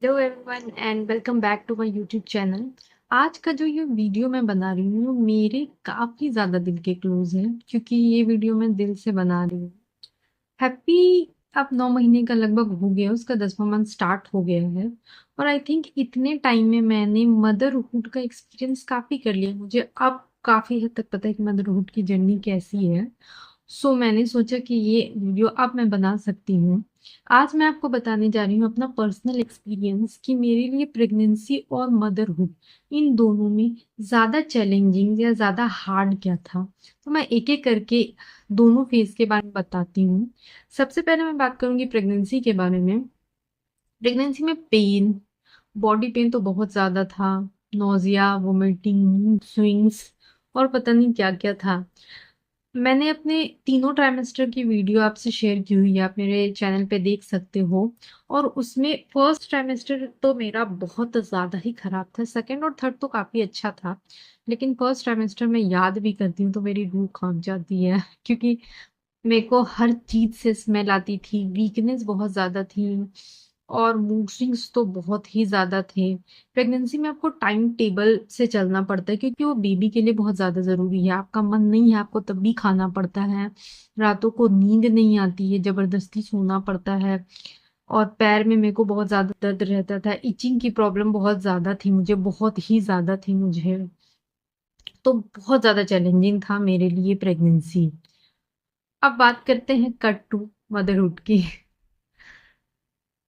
Hello everyone and welcome back to my YouTube channel. आज का जो ये वीडियो मैं बना रही हूँ मेरे काफ़ी ज़्यादा दिल के क्लोज है क्योंकि ये वीडियो मैं दिल से बना रही हूँ। हैप्पी अब 9 महीने का लगभग हो गया, उसका 10वां मंथ स्टार्ट हो गया है। और आई थिंक इतने टाइम में मैंने मदरहुड का एक्सपीरियंस काफ़ी कर लिया। मुझे अब काफ़ी हद तक पता है कि मदरहुड की जर्नी कैसी है। सो मैंने सोचा कि ये वीडियो अब मैं बना सकती हूँ। आज मैं आपको बताने जा रही हूँ अपना पर्सनल एक्सपीरियंस कि मेरे लिए प्रेगनेंसी और मदरहुड इन दोनों में ज़्यादा चैलेंजिंग या ज़्यादा हार्ड क्या था। तो मैं एक एक करके दोनों फेज के बारे में बताती हूँ। सबसे पहले मैं बात करूंगी प्रेगनेंसी के बारे में। प्रेगनेंसी में पेन, बॉडी पेन तो बहुत ज़्यादा था। नोजिया, वोमिटिंग, मूड स्विंग्स और पता नहीं क्या क्या था। मैंने अपने तीनों ट्राइमेस्टर की वीडियो आपसे शेयर की हुई है, आप मेरे चैनल पे देख सकते हो। और उसमें फर्स्ट ट्राइमेस्टर तो मेरा बहुत ज़्यादा ही खराब था, सेकंड और थर्ड तो काफ़ी अच्छा था। लेकिन फर्स्ट ट्राइमेस्टर में याद भी करती हूँ तो मेरी रूह कांप जाती है क्योंकि मेरे को हर चीज़ से स्मेल आती थी, वीकनेस बहुत ज़्यादा थी और मूड स्विंग्स तो बहुत ही ज़्यादा थे। प्रेगनेंसी में आपको टाइम टेबल से चलना पड़ता है क्योंकि वो बेबी के लिए बहुत ज़्यादा ज़रूरी है। आपका मन नहीं है आपको तब भी खाना पड़ता है। रातों को नींद नहीं आती है, ज़बरदस्ती सोना पड़ता है। और पैर में मेरे को बहुत ज़्यादा दर्द रहता था, इचिंग की प्रॉब्लम बहुत ज़्यादा थी मुझे, बहुत ही ज़्यादा थी मुझे। तो बहुत ज़्यादा चैलेंजिंग था मेरे लिए प्रेगनेंसी। अब बात करते हैं कट टू मदरहुड की।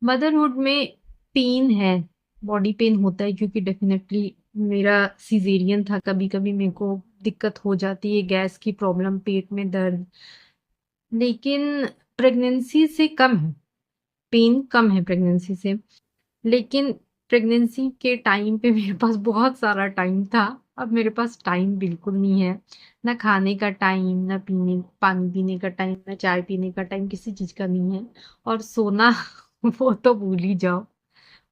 मदरहुड में पेन है, बॉडी पेन होता है क्योंकि डेफिनेटली मेरा सिजेरियन था। कभी कभी मेरे को दिक्कत हो जाती है, गैस की प्रॉब्लम, पेट में दर्द। लेकिन प्रेगनेंसी से कम है, पेन कम है प्रेगनेंसी से। लेकिन प्रेगनेंसी के टाइम पे मेरे पास बहुत सारा टाइम था। अब मेरे पास टाइम बिल्कुल नहीं है, ना खाने का टाइम, ना पीने पानी पीने का टाइम, ना चाय पीने का टाइम, किसी चीज़ का नहीं है। और सोना वो तो भूल ही जाओ।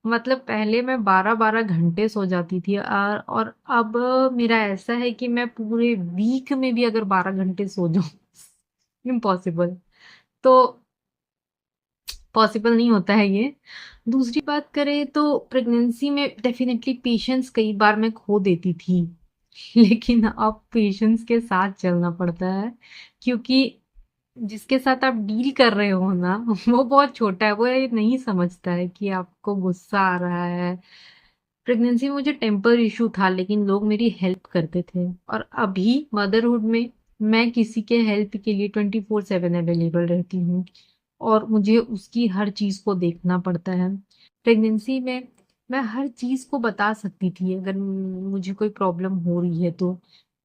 मतलब पहले मैं 12-12 घंटे सो जाती थी और अब मेरा ऐसा है कि मैं पूरे वीक में भी अगर 12 घंटे सो जाऊं इम्पॉसिबल। तो पॉसिबल नहीं होता है ये। दूसरी बात करें तो प्रेगनेंसी में डेफिनेटली पेशेंस कई बार मैं खो देती थी लेकिन अब पेशेंस के साथ चलना पड़ता है क्योंकि जिसके साथ आप डील कर रहे हो ना वो बहुत छोटा है, वो ये नहीं समझता है कि आपको गुस्सा आ रहा है। प्रेगनेंसी में मुझे टेम्पर इशू था लेकिन लोग मेरी हेल्प करते थे। और अभी मदरहुड में मैं किसी के हेल्प के लिए 24/7 अवेलेबल रहती हूँ और मुझे उसकी हर चीज़ को देखना पड़ता है। प्रेगनेंसी में मैं हर चीज़ को बता सकती थी अगर मुझे कोई प्रॉब्लम हो रही है तो।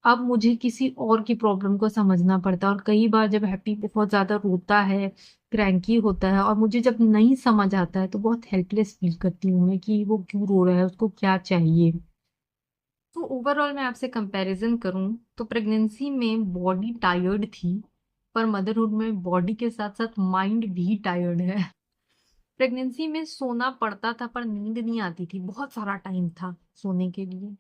अब मुझे किसी और की प्रॉब्लम को समझना पड़ता है और कई बार जब हैप्पी बहुत ज़्यादा रोता है, क्रैंकी होता है और मुझे जब नहीं समझ आता है तो बहुत हेल्पलेस फील करती हूँ मैं कि वो क्यों रो रहा है, उसको क्या चाहिए। तो ओवरऑल मैं आपसे कंपैरिजन करूं तो प्रेगनेंसी में बॉडी टायर्ड थी, पर मदरहुड में बॉडी के साथ साथ माइंड भी टायर्ड है। प्रेगनेंसी में सोना पड़ता था पर नींद नहीं आती थी, बहुत सारा टाइम था सोने के लिए।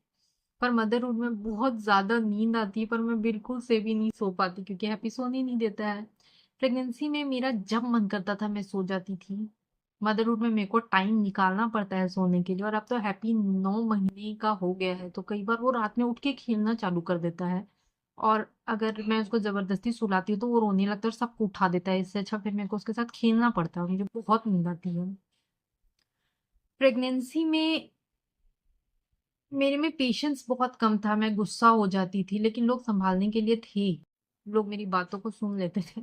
पर मदरहुड में बहुत ज्यादा नींद आती है पर मैं बिल्कुल से भी नहीं सो पाती क्योंकि हैप्पी सोने नहीं देता है। प्रेगनेंसी में मेरा जब मन करता था मैं सो जाती थी। मदरहुड में मेरे को टाइम निकालना पड़ता है सोने के लिए और अब तो हैप्पी 9 महीने का हो गया है तो कई बार वो रात में उठ के खेलना चालू कर देता है। और अगर मैं उसको जबरदस्ती सुलाती हूँ तो वो रोने लगता है और सबको उठा देता है। इससे अच्छा फिर मेरे को उसके साथ खेलना पड़ता है, मुझे बहुत नींद आती है। प्रेगनेंसी में मेरे में पेशेंस बहुत कम था, मैं गुस्सा हो जाती थी लेकिन लोग संभालने के लिए थे, लोग मेरी बातों को सुन लेते थे।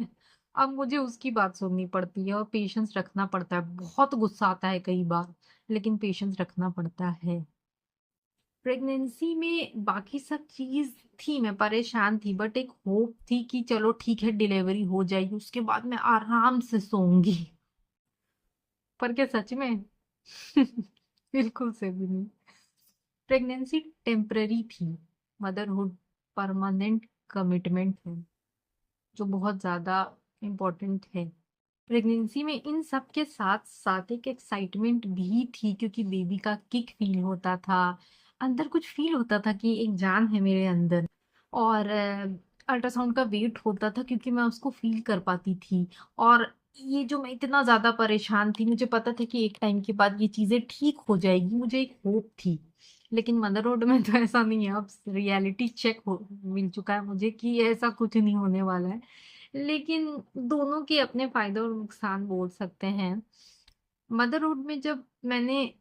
अब मुझे उसकी बात सुननी पड़ती है और पेशेंस रखना पड़ता है। बहुत गुस्सा आता है कई बार लेकिन पेशेंस रखना पड़ता है। प्रेगनेंसी में बाकी सब चीज थी, मैं परेशान थी बट एक होप थी कि चलो ठीक है डिलीवरी हो जाएगी उसके बाद मैं आराम से सोऊंगी। पर क्या सच में बिल्कुल से भी नहीं। प्रेगनेंसी टेम्पररी थी, मदरहुड परमानेंट कमिटमेंट है जो बहुत ज़्यादा इम्पोर्टेंट है। प्रेगनेंसी में इन सब के साथ साथ एक एक्साइटमेंट भी थी क्योंकि बेबी का किक फील होता था, अंदर कुछ फील होता था कि एक जान है मेरे अंदर। और अल्ट्रासाउंड का वेट होता था क्योंकि मैं उसको फील कर पाती थी। और ये जो मैं इतना ज़्यादा परेशान थी, मुझे पता था कि एक टाइम के बाद ये चीज़ें ठीक हो जाएगी, मुझे एक होप थी। लेकिन मदरहुड में तो ऐसा नहीं है, अब रियलिटी चेक हो मिल चुका है मुझे कि ऐसा कुछ नहीं होने वाला है। लेकिन दोनों के अपने फ़ायदे और नुकसान बोल सकते हैं। मदरहुड में जब मैंने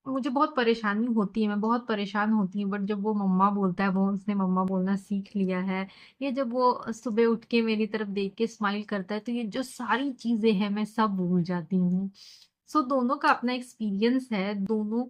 मुझे बहुत परेशानी होती है, मैं बहुत परेशान होती हूँ, बट जब वो मम्मा बोलता है, वो उसने मम्मा बोलना सीख लिया है, या जब वो सुबह उठ के मेरी तरफ देख के स्माइल करता है, तो ये जो सारी चीज़ें हैं, मैं सब भूल जाती हूँ। सो दोनों का अपना एक्सपीरियंस है, दोनों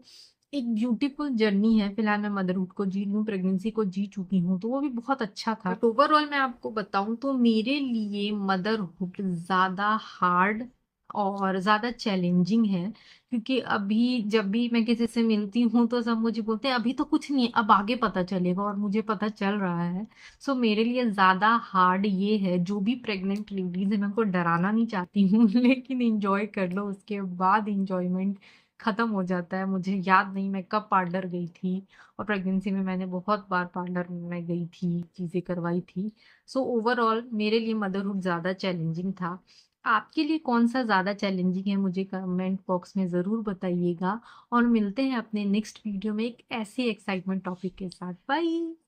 एक ब्यूटीफुल जर्नी है। फिलहाल मैं मदरहुड को जी रही हूँ, प्रेगनेंसी को जी चुकी हूँ, तो वो भी बहुत अच्छा था। बट ओवरऑल मैं आपको बताऊँ तो मेरे लिए मदरहुड ज़्यादा हार्ड और ज़्यादा चैलेंजिंग है, क्योंकि अभी जब भी मैं किसी से मिलती हूँ तो सब मुझे बोलते हैं अभी तो कुछ नहीं है, अब आगे पता चलेगा, और मुझे पता चल रहा है। सो मेरे लिए ज़्यादा हार्ड ये है, जो भी प्रेग्नेंट लेडीज़ है, मैं उनको डराना नहीं चाहती हूँ लेकिन एंजॉय कर लो, उसके बाद एंजॉयमेंट खत्म हो जाता है। मुझे याद नहीं मैं कब पार्लर गई थी, और प्रेगनेंसी में मैंने बहुत बार पार्लर में गई थी, चीज़ें करवाई थी। सो ओवरऑल मेरे लिए मदरहुड ज़्यादा चैलेंजिंग था। आपके लिए कौन-सा ज़्यादा चैलेंजिंग है, मुझे कमेंट बॉक्स में ज़रूर बताइएगा, और मिलते हैं अपने नेक्स्ट वीडियो में एक ऐसे एक्साइटमेंट टॉपिक के साथ। बाय।